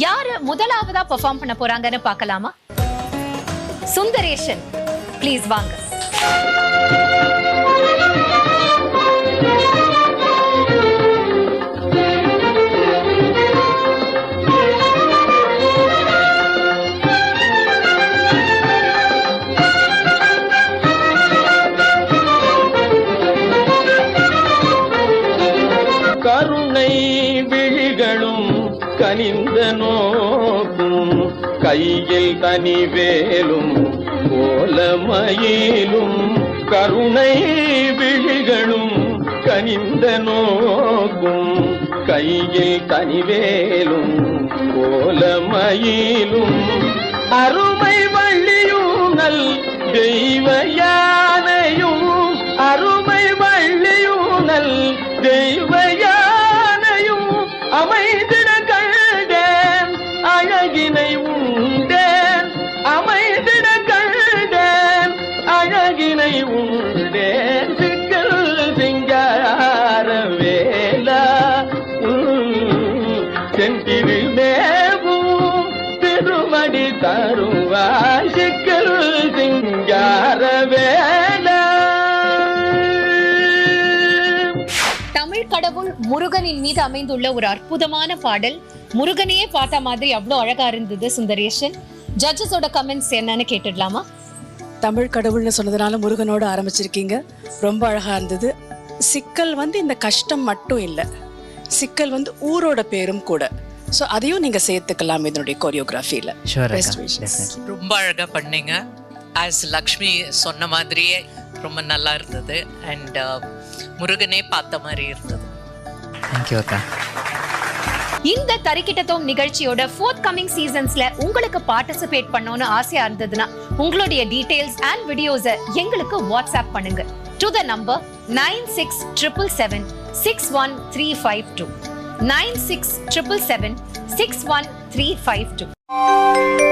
யாரு முதலாவதா பெர்ஃபார்ம் பண்ண போறாங்கன்னு பார்க்கலாமா? சுந்தரேஷன், ப்ளீஸ் வாங்க. கருணை விழிகளும் கனிந்த நோக்கும் கையில் தனிவேலும் கோலமயிலும். கருணை விழிகளும் கனிந்த நோக்கும் கையில் தனிவேலும் கோலமயிலும். அருமை வள்ளியூனல் தெய்வ யானையும் அருமை வள்ளியூனல் தெய்வ யானையும் அமைந்திட கண்டேன் அழகினை உண்டேன். அமைந்திட கண்டேன் அழகினை உண்டேன். சிக்கல் சிங்கார வேலா செந்தில் மேவும் திருமடி தருவாய். சிக்கல் சிங்கார வேலா. தமிழ் கடவுள் முருகனின் மீது அமைந்துள்ள ஒரு அற்புதமான பாடல். முருகனையே பார்த்த மாதிரி அவ்வளோ அழகா இருந்தது சுந்தரேஷன். ஜட்ஜஸோட கமெண்ட்ஸ் என்னன்னு கேட்டுடலாமா? தமிழ் கடவுள்னு சொன்னதுனால முருகனோட ஆரம்பிச்சிருக்கீங்க, ரொம்ப அழகா இருந்தது. சிக்கல் இந்த கஷ்டம் மட்டும் இல்லை, சிக்கல் ஊரோட பேரும் கூட. ஸோ அதையும் நீங்க சேர்த்துக்கலாம் இதனுடைய கோரியோகிராஃபியில். ரொம்ப அழகா பண்ணீங்க. ஆஸ் லக்ஷ்மி சொன்ன மாதிரியே ரொம்ப நல்லா இருந்தது. அண்ட் முருகனே பார்த்த மாதிரி இருந்தது. தேங்க்யூ அக்கா. இந்த தரிக்கிட்டத்தோம் நிகழ்ச்சியோட ஃபோர்த் கமிங் சீசன்ஸ்ல உங்களுக்கு பார்ட்டிசிபேட் பண்ணணும்னு ஆசையா இருந்ததுன்னா உங்களுடைய டீடைல்ஸ் அண்ட் வீடியோஸை எங்களுக்கு வாட்ஸ்அப் பண்ணுங்க டு த நம்பர் 9677761352 9677761352.